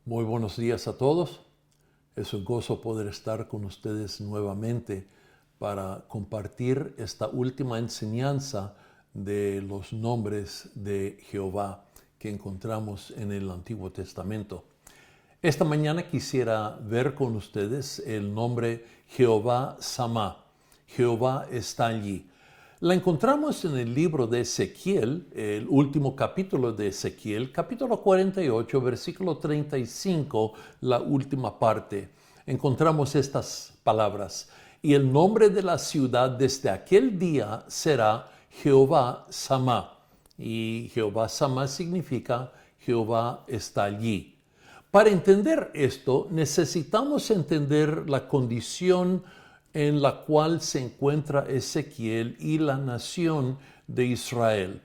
Muy buenos días a todos. Es un gozo poder estar con ustedes nuevamente para compartir esta última enseñanza de los nombres de Jehová que encontramos en el Antiguo Testamento. Esta mañana quisiera ver con ustedes el nombre Jehová Samá. Jehová está allí. La encontramos en el libro de Ezequiel, el último capítulo de Ezequiel, capítulo 48, versículo 35, la última parte. Encontramos estas palabras: y el nombre de la ciudad desde aquel día será Jehová Samá. Y Jehová Samá significa Jehová está allí. Para entender esto, necesitamos entender la condición en la cual se encuentra Ezequiel y la nación de Israel.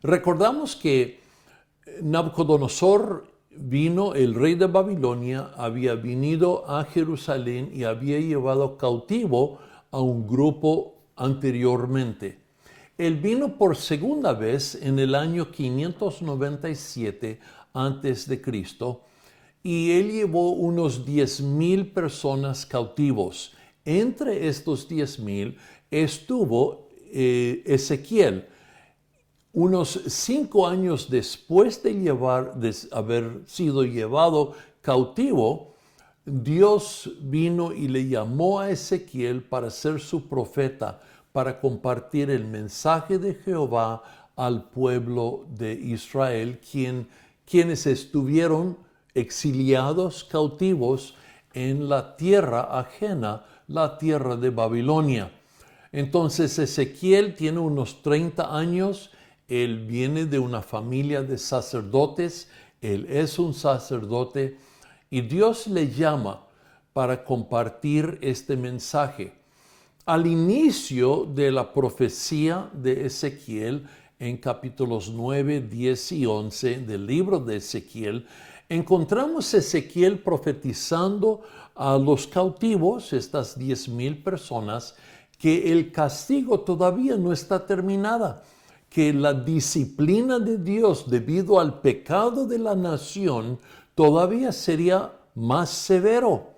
Recordamos que Nabucodonosor vino, el rey de Babilonia, había venido a Jerusalén y había llevado cautivo a un grupo anteriormente. Él vino por segunda vez en el año 597 a.C. y él llevó unos 10,000 personas cautivos. Entre estos 10,000 estuvo Ezequiel. Unos 5 años después de haber sido llevado cautivo, Dios vino y le llamó a Ezequiel para ser su profeta, para compartir el mensaje de Jehová al pueblo de Israel, quienes estuvieron exiliados, cautivos en la tierra ajena, la tierra de Babilonia. Entonces Ezequiel tiene unos 30 años, él viene de una familia de sacerdotes, él es un sacerdote y Dios le llama para compartir este mensaje. Al inicio de la profecía de Ezequiel, en capítulos 9, 10 y 11 del libro de Ezequiel, encontramos Ezequiel profetizando a los cautivos, estas 10,000 personas, que el castigo todavía no está terminada, que la disciplina de Dios debido al pecado de la nación todavía sería más severo,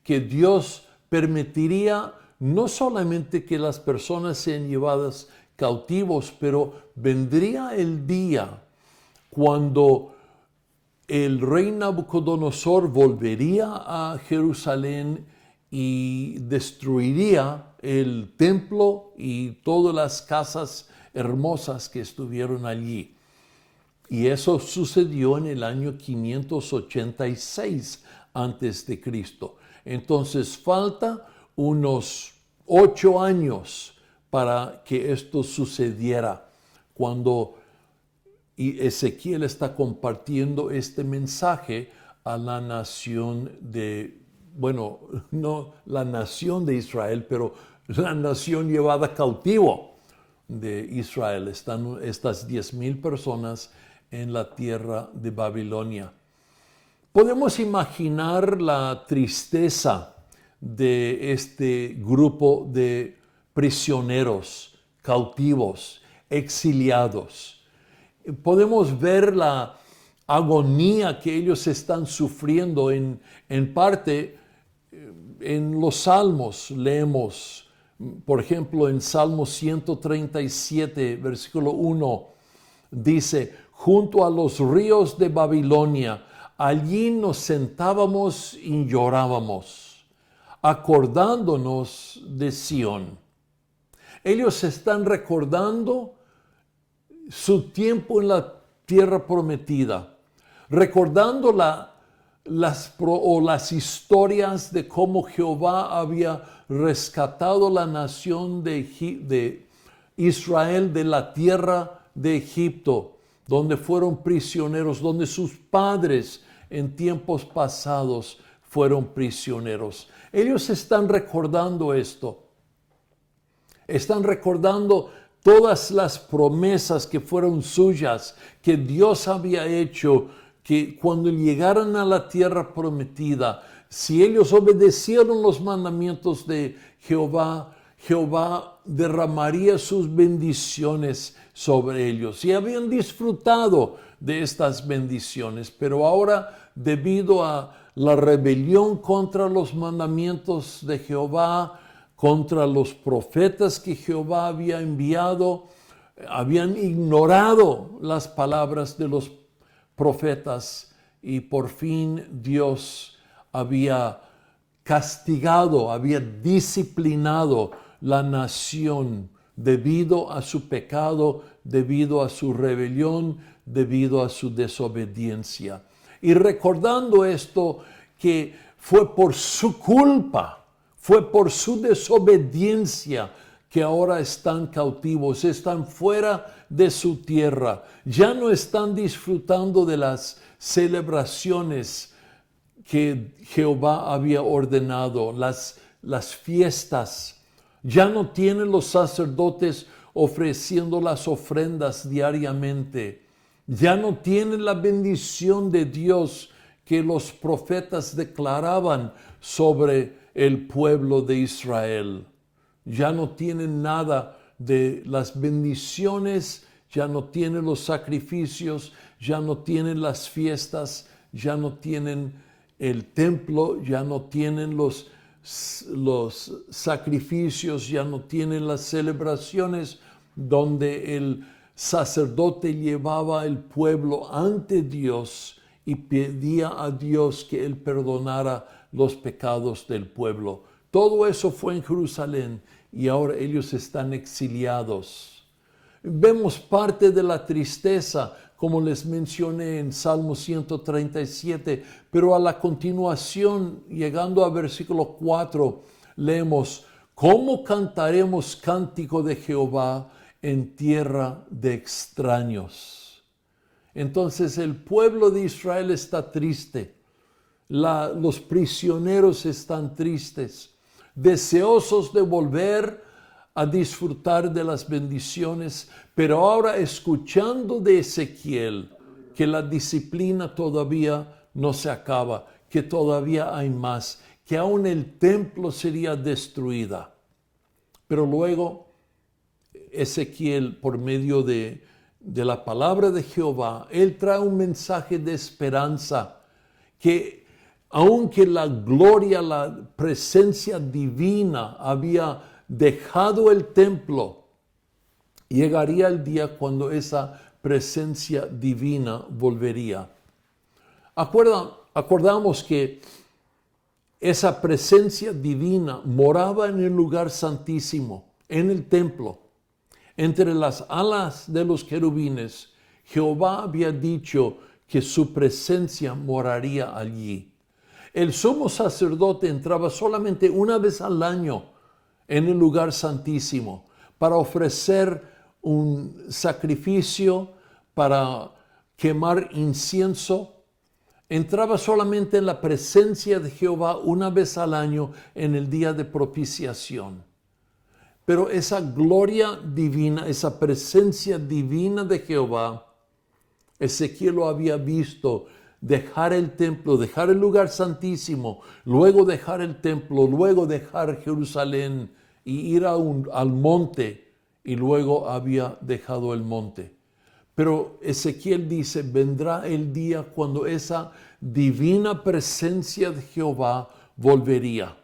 que Dios permitiría no solamente que las personas sean llevadas cautivos, pero vendría el día cuando el rey Nabucodonosor volvería a Jerusalén y destruiría el templo y todas las casas hermosas que estuvieron allí. Y eso sucedió en el año 586 a.C. Entonces falta unos 8 años para que esto sucediera, cuando Ezequiel está compartiendo este mensaje a la nación no la nación de Israel, pero la nación llevada cautivo de Israel. Están estas 10,000 personas en la tierra de Babilonia. Podemos imaginar la tristeza de este grupo de prisioneros, cautivos, exiliados. Podemos ver la agonía que ellos están sufriendo. En parte, en los Salmos leemos, por ejemplo, en Salmo 137, versículo 1, dice: junto a los ríos de Babilonia, allí nos sentábamos y llorábamos, acordándonos de Sión. Ellos están recordando su tiempo en la tierra prometida, recordando las historias de cómo Jehová había rescatado la nación de Israel de la tierra de Egipto, donde fueron prisioneros, donde sus padres en tiempos pasados fueron prisioneros. Ellos están recordando esto. Están recordando todas las promesas que fueron suyas, que Dios había hecho, que cuando llegaran a la tierra prometida, si ellos obedecieron los mandamientos de Jehová, Jehová derramaría sus bendiciones sobre ellos. Y habían disfrutado de estas bendiciones, pero ahora debido a la rebelión contra los mandamientos de Jehová, contra los profetas que Jehová había enviado. Habían ignorado las palabras de los profetas y por fin Dios había castigado, había disciplinado la nación debido a su pecado, debido a su rebelión, debido a su desobediencia. Y recordando esto, que fue por su culpa, fue por su desobediencia que ahora están cautivos, están fuera de su tierra, ya no están disfrutando de las celebraciones que Jehová había ordenado, las fiestas. Ya no tienen los sacerdotes ofreciendo las ofrendas diariamente. Ya no tienen la bendición de Dios que los profetas declaraban sobre el pueblo de Israel. Ya no tienen nada de las bendiciones, ya no tienen los sacrificios, ya no tienen las fiestas, ya no tienen el templo, ya no tienen los sacrificios, ya no tienen las celebraciones donde el sacerdote llevaba al pueblo ante Dios y pedía a Dios que Él perdonara los pecados del pueblo. Todo eso fue en Jerusalén y ahora ellos están exiliados. Vemos parte de la tristeza, como les mencioné en Salmo 137, pero a la continuación, llegando a versículo 4, leemos: ¿Cómo cantaremos cántico de Jehová en tierra de extraños? Entonces el pueblo de Israel está triste, los prisioneros están tristes, deseosos de volver a disfrutar de las bendiciones, pero ahora escuchando de Ezequiel que la disciplina todavía no se acaba, que todavía hay más, que aún el templo sería destruida. Pero luego Ezequiel, por medio de la palabra de Jehová, él trae un mensaje de esperanza, que aunque la gloria, la presencia divina había dejado el templo, llegaría el día cuando esa presencia divina volvería. Acordamos que esa presencia divina moraba en el lugar santísimo, en el templo. Entre las alas de los querubines, Jehová había dicho que su presencia moraría allí. El sumo sacerdote entraba solamente una vez al año en el lugar santísimo para ofrecer un sacrificio, para quemar incienso. Entraba solamente en la presencia de Jehová una vez al año en el día de propiciación. Pero esa gloria divina, esa presencia divina de Jehová, Ezequiel lo había visto dejar el templo, dejar el lugar santísimo, luego dejar el templo, luego dejar Jerusalén y ir al monte, y luego había dejado el monte. Pero Ezequiel dice, vendrá el día cuando esa divina presencia de Jehová volvería.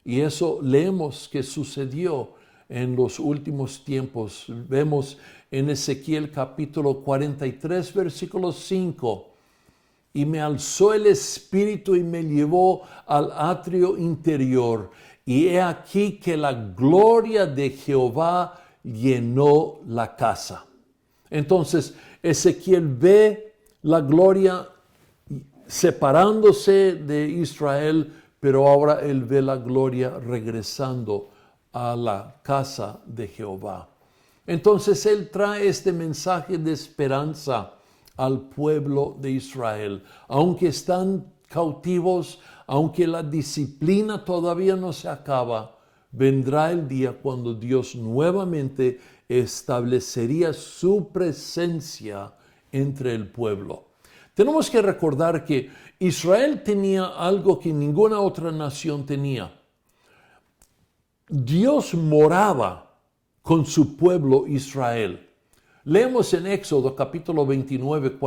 Y eso leemos que sucedió en los últimos tiempos. Vemos en Ezequiel capítulo 43, versículo 5. Y me alzó el espíritu y me llevó al atrio interior. Y he aquí que la gloria de Jehová llenó la casa. Entonces Ezequiel ve la gloria separándose de Israel, pero ahora él ve la gloria regresando a la casa de Jehová. Entonces él trae este mensaje de esperanza al pueblo de Israel. Aunque están cautivos, aunque la disciplina todavía no se acaba, vendrá el día cuando Dios nuevamente establecería su presencia entre el pueblo. Tenemos que recordar que Israel tenía algo que ninguna otra nación tenía. Dios moraba con su pueblo Israel. Leemos en Éxodo capítulo 29,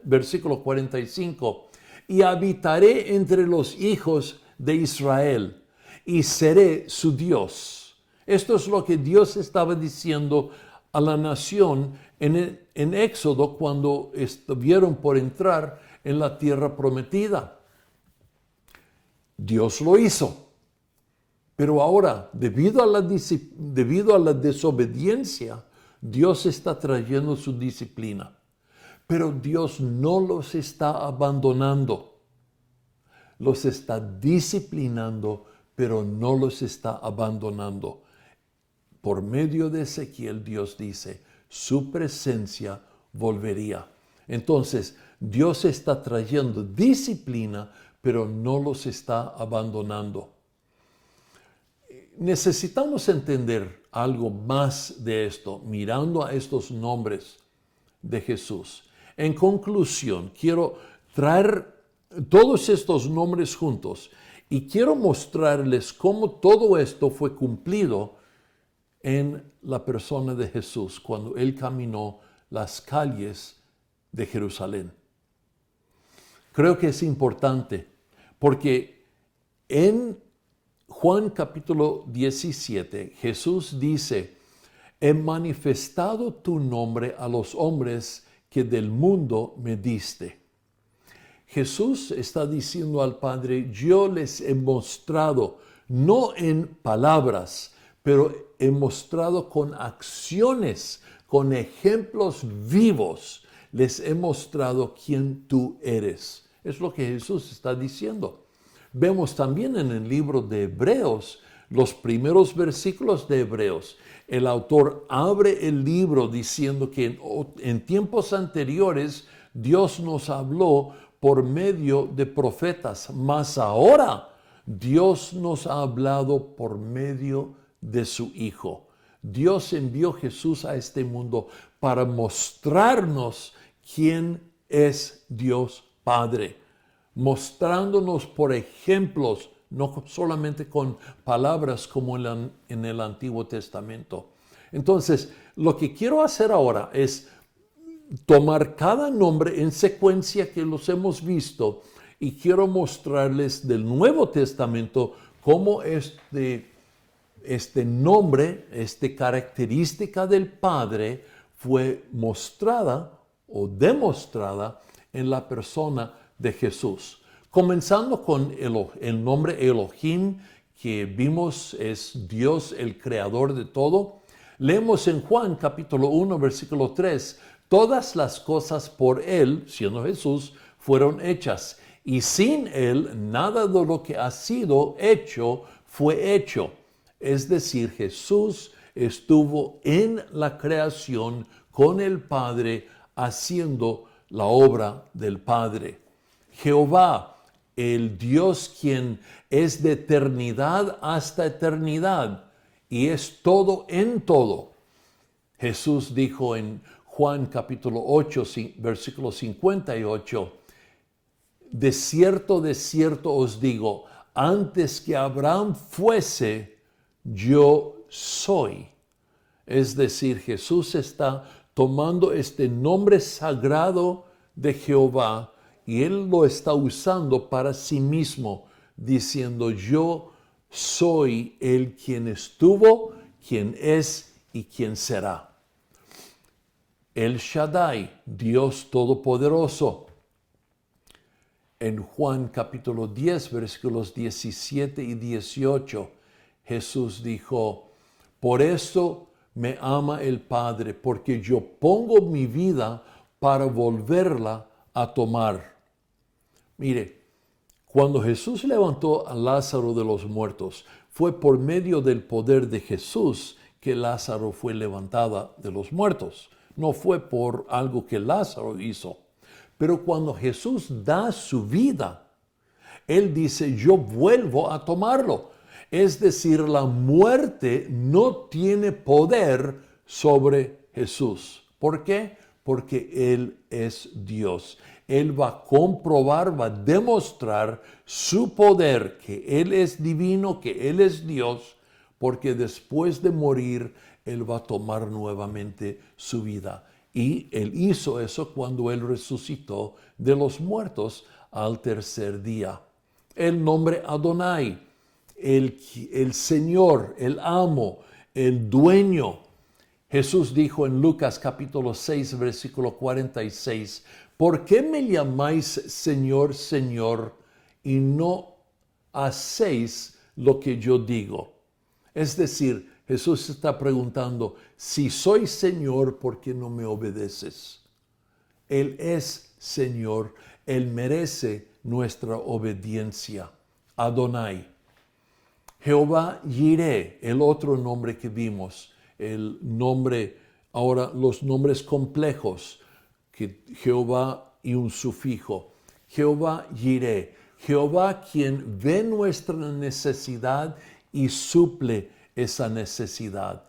versículo 45. y habitaré entre los hijos de Israel y seré su Dios. Esto es lo que Dios estaba diciendo a la nación en Éxodo cuando estuvieron por entrar en la tierra prometida. Dios lo hizo. Pero ahora, debido a la desobediencia, Dios está trayendo su disciplina. Pero Dios no los está abandonando. Los está disciplinando, pero no los está abandonando. Por medio de Ezequiel, Dios dice, su presencia volvería. Entonces, Dios está trayendo disciplina, pero no los está abandonando. Necesitamos entender algo más de esto, mirando a estos nombres de Jesús. En conclusión, quiero traer todos estos nombres juntos y quiero mostrarles cómo todo esto fue cumplido en la persona de Jesús cuando Él caminó las calles de Jerusalén. Creo que es importante porque en Juan capítulo 17, Jesús dice, he manifestado tu nombre a los hombres que del mundo me diste. Jesús está diciendo al Padre, yo les he mostrado, no en palabras, pero he mostrado con acciones, con ejemplos vivos, les he mostrado quién tú eres. Es lo que Jesús está diciendo. Vemos también en el libro de Hebreos, los primeros versículos de Hebreos. El autor abre el libro diciendo que en tiempos anteriores Dios nos habló por medio de profetas, mas ahora Dios nos ha hablado por medio de su Hijo. Dios envió a Jesús a este mundo para mostrarnos quién es Dios Padre, mostrándonos por ejemplos, no solamente con palabras como en el Antiguo Testamento. Entonces, lo que quiero hacer ahora es tomar cada nombre en secuencia que los hemos visto y quiero mostrarles del Nuevo Testamento cómo este nombre, esta característica del Padre fue mostrada o demostrada en la persona de Jesús. Comenzando con el nombre Elohim, que vimos es Dios el creador de todo. Leemos en Juan capítulo 1, versículo 3, todas las cosas por Él, siendo Jesús, fueron hechas, y sin Él nada de lo que ha sido hecho fue hecho. Es decir, Jesús estuvo en la creación con el Padre, haciendo la obra del Padre. Jehová, el Dios quien es de eternidad hasta eternidad y es todo en todo. Jesús dijo en Juan capítulo 8, versículo 58, de cierto os digo, antes que Abraham fuese, yo soy. Es decir, Jesús está tomando este nombre sagrado de Jehová y Él lo está usando para sí mismo, diciendo, yo soy el quien estuvo, quien es y quien será. El Shaddai, Dios Todopoderoso. En Juan capítulo 10, versículos 17 y 18, Jesús dijo, por eso me ama el Padre, porque yo pongo mi vida para volverla a tomar. Mire, cuando Jesús levantó a Lázaro de los muertos, fue por medio del poder de Jesús que Lázaro fue levantada de los muertos. No fue por algo que Lázaro hizo. Pero cuando Jesús da su vida, Él dice, yo vuelvo a tomarlo. Es decir, la muerte no tiene poder sobre Jesús. ¿Por qué? Porque Él es Dios. Él va a comprobar, va a demostrar su poder, que Él es divino, que Él es Dios, porque después de morir, Él va a tomar nuevamente su vida. Y Él hizo eso cuando Él resucitó de los muertos al tercer día. El nombre Adonai, el Señor, el amo, el dueño. Jesús dijo en Lucas capítulo 6, versículo 46, ¿por qué me llamáis Señor, Señor, y no hacéis lo que yo digo? Es decir, Jesús está preguntando, si soy Señor, ¿por qué no me obedeces? Él es Señor, Él merece nuestra obediencia. Adonai. Jehová Jireh, el otro nombre que vimos, el nombre, ahora los nombres complejos, que Jehová y un sufijo. Jehová Jireh, Jehová quien ve nuestra necesidad y suple esa necesidad.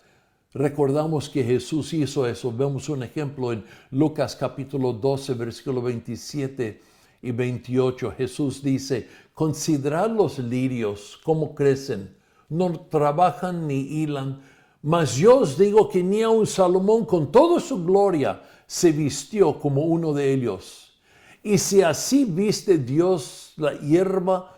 Recordamos que Jesús hizo eso. Vemos un ejemplo en Lucas capítulo 12, versículo 27 y 28. Jesús dice, considerad los lirios, cómo crecen, no trabajan ni hilan, mas yo os digo que ni aun Salomón con toda su gloria se vistió como uno de ellos. Y si así viste Dios la hierba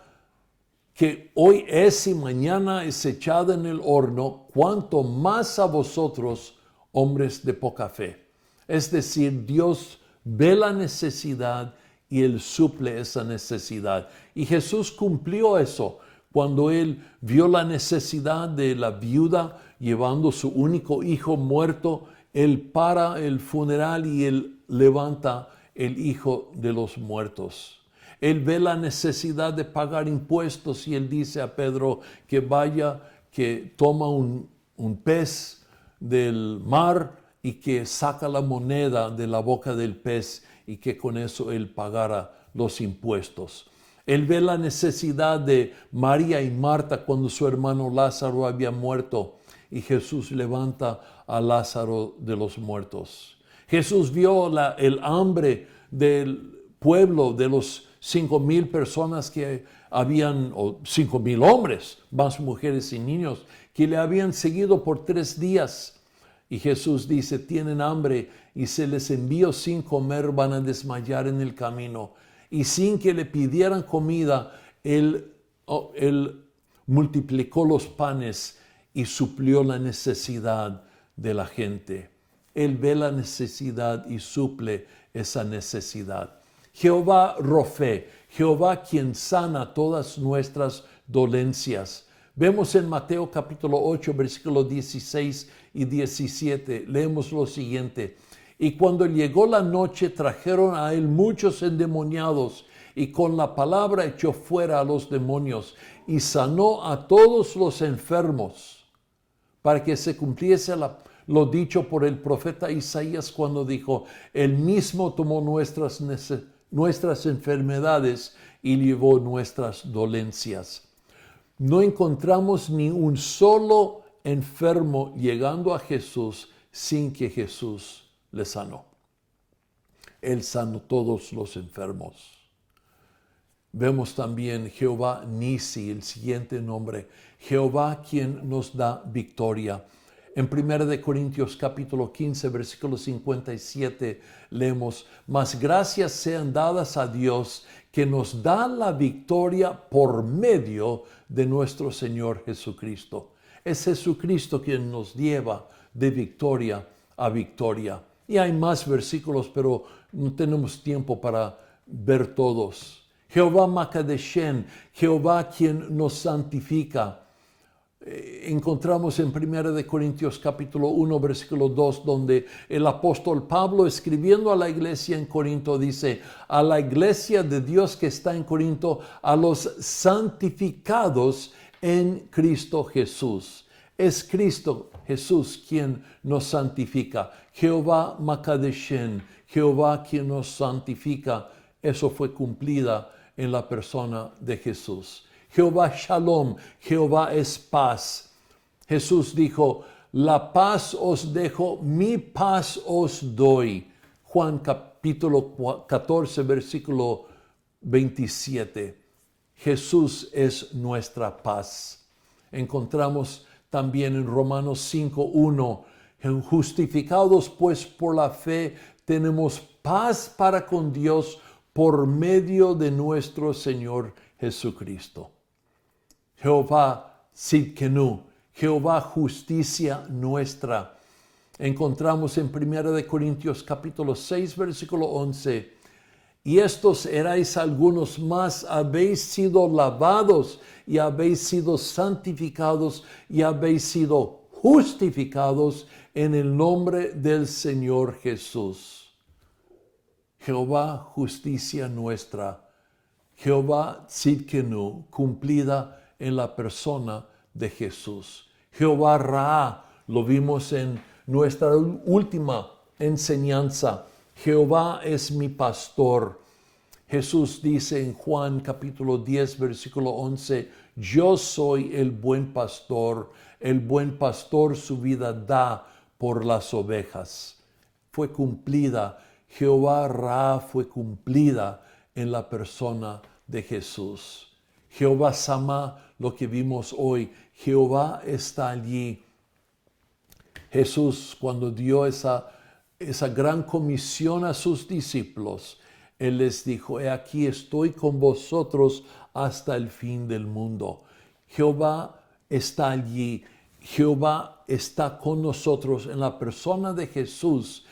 que hoy es y mañana es echada en el horno, cuanto más a vosotros, hombres de poca fe. Es decir, Dios ve la necesidad y Él suple esa necesidad. Y Jesús cumplió eso cuando Él vio la necesidad de la viuda llevando su único hijo muerto. Él para el funeral y Él levanta el hijo de los muertos. Él ve la necesidad de pagar impuestos y Él dice a Pedro que vaya, que toma un pez del mar y que saca la moneda de la boca del pez y que con eso Él pagara los impuestos. Él ve la necesidad de María y Marta cuando su hermano Lázaro había muerto y Jesús levanta a Lázaro de los muertos. Jesús vio el hambre del pueblo, de los 5,000 personas que habían, o 5,000 hombres, más mujeres y niños, que le habían seguido por 3 días. Y Jesús dice, tienen hambre y se les envió sin comer, van a desmayar en el camino. Y sin que le pidieran comida, Él multiplicó los panes y suplió la necesidad de la gente. Él ve la necesidad y suple esa necesidad. Jehová Rofe, Jehová quien sana todas nuestras dolencias. Vemos en Mateo capítulo 8, versículos 16 y 17, leemos lo siguiente. Y cuando llegó la noche, trajeron a él muchos endemoniados, y con la palabra echó fuera a los demonios, y sanó a todos los enfermos, para que se cumpliese lo dicho por el profeta Isaías cuando dijo, él mismo tomó nuestras enfermedades y llevó nuestras dolencias. No encontramos ni un solo enfermo llegando a Jesús sin que Jesús le sanó. Él sanó todos los enfermos. Vemos también Jehová Nisi, el siguiente nombre, Jehová quien nos da victoria. En 1 Corintios capítulo 15, versículo 57, leemos, mas gracias sean dadas a Dios que nos da la victoria por medio de nuestro Señor Jesucristo. Es Jesucristo quien nos lleva de victoria a victoria. Y hay más versículos, pero no tenemos tiempo para ver todos. Jehová Makadeshen, Jehová quien nos santifica. Encontramos en 1 Corintios capítulo 1, versículo 2, donde el apóstol Pablo, escribiendo a la iglesia en Corinto, dice, a la iglesia de Dios que está en Corinto, a los santificados en Cristo Jesús. Es Cristo Jesús quien nos santifica. Jehová Makadeshen, Jehová quien nos santifica. Eso fue cumplida en la persona de Jesús. Jehová Shalom, Jehová es paz. Jesús dijo, la paz os dejo, mi paz os doy. Juan capítulo 14, versículo 27. Jesús es nuestra paz. Encontramos también en Romanos 5:1, justificados pues por la fe, tenemos paz para con Dios por medio de nuestro Señor Jesucristo. Jehová Sidkenu, Jehová justicia nuestra. Encontramos en 1 Corintios capítulo 6, versículo 11. Y estos erais algunos más, habéis sido lavados y habéis sido santificados y habéis sido justificados en el nombre del Señor Jesús. Jehová justicia nuestra, Jehová Tzidkenu, cumplida en la persona de Jesús. Jehová Ra, lo vimos en nuestra última enseñanza. Jehová es mi pastor. Jesús dice en Juan capítulo 10, versículo 11, yo soy el buen pastor su vida da por las ovejas. Fue cumplida, Jehová Ra fue cumplida en la persona de Jesús. Jehová Sama, lo que vimos hoy, Jehová está allí. Jesús, cuando dio esa gran comisión a sus discípulos, Él les dijo, he aquí estoy con vosotros hasta el fin del mundo. Jehová está allí. Jehová está con nosotros en la persona de Jesús.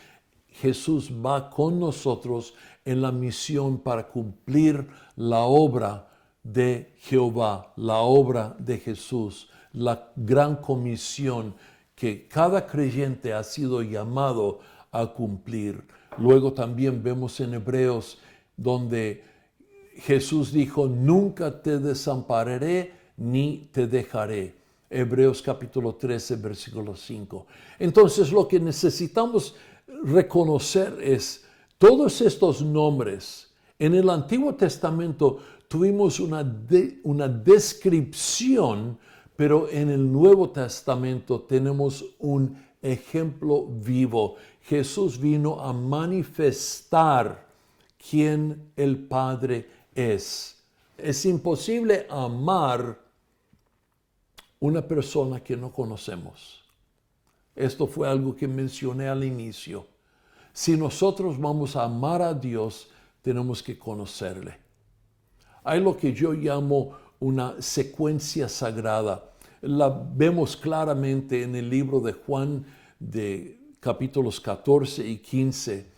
Jesús va con nosotros en la misión para cumplir la obra de Jehová, la obra de Jesús, la gran comisión que cada creyente ha sido llamado a cumplir. Luego también vemos en Hebreos donde Jesús dijo, nunca te desampararé ni te dejaré. Hebreos capítulo 13, versículo 5. Entonces lo que necesitamos reconocer es todos estos nombres. En el Antiguo Testamento tuvimos una descripción, pero en el Nuevo Testamento tenemos un ejemplo vivo. Jesús vino a manifestar quién el Padre es. Es imposible amar una persona que no conocemos. Esto fue algo que mencioné al inicio. Si nosotros vamos a amar a Dios, tenemos que conocerle. Hay lo que yo llamo una secuencia sagrada. La vemos claramente en el libro de Juan, de capítulos 14 y 15.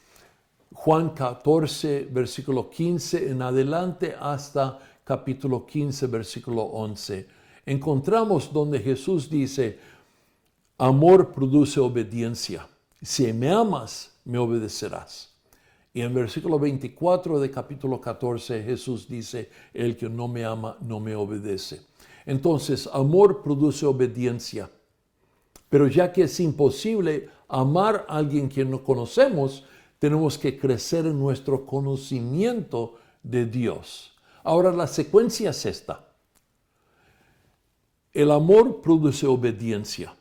Juan 14, versículo 15 en adelante hasta capítulo 15, versículo 11. Encontramos donde Jesús dice, amor produce obediencia. Si me amas, me obedecerás. Y en versículo 24 de capítulo 14 Jesús dice, el que no me ama, no me obedece. Entonces, amor produce obediencia. Pero ya que es imposible amar a alguien que no conocemos, tenemos que crecer en nuestro conocimiento de Dios. Ahora la secuencia es esta. El amor produce obediencia.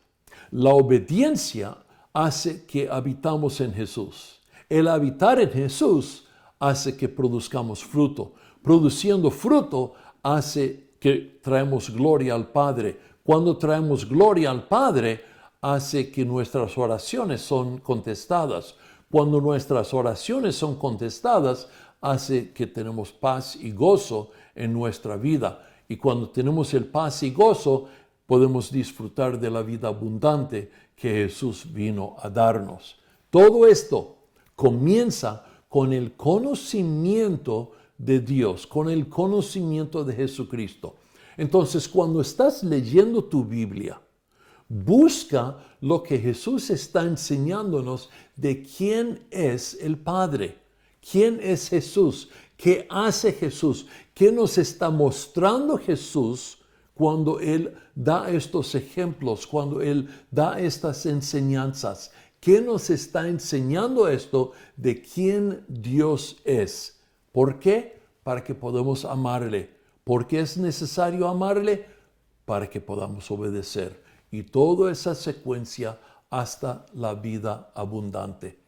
La obediencia hace que habitamos en Jesús. El habitar en Jesús hace que produzcamos fruto. Produciendo fruto hace que traemos gloria al Padre. Cuando traemos gloria al Padre, hace que nuestras oraciones son contestadas. Cuando nuestras oraciones son contestadas, hace que tenemos paz y gozo en nuestra vida. Y cuando tenemos el paz y gozo, podemos disfrutar de la vida abundante que Jesús vino a darnos. Todo esto comienza con el conocimiento de Dios, con el conocimiento de Jesucristo. Entonces, cuando estás leyendo tu Biblia, busca lo que Jesús está enseñándonos de quién es el Padre. ¿Quién es Jesús? ¿Qué hace Jesús? ¿Qué nos está mostrando Jesús cuando Él da estos ejemplos, cuando Él da estas enseñanzas? ¿Qué nos está enseñando esto de quién Dios es? ¿Por qué? Para que podamos amarle. ¿Por qué es necesario amarle? Para que podamos obedecer. Y toda esa secuencia hasta la vida abundante.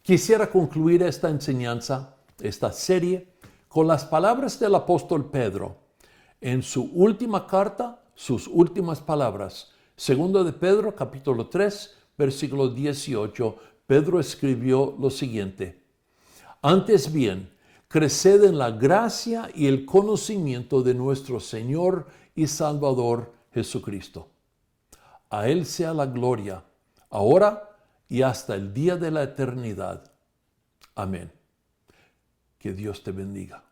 Quisiera concluir esta enseñanza, esta serie, con las palabras del apóstol Pedro. En su última carta, sus últimas palabras, 2 de Pedro, capítulo 3, versículo 18, Pedro escribió lo siguiente. Antes bien, Creced en la gracia y el conocimiento de nuestro Señor y Salvador Jesucristo. A Él sea la gloria, ahora y hasta el día de la eternidad. Amén. Que Dios te bendiga.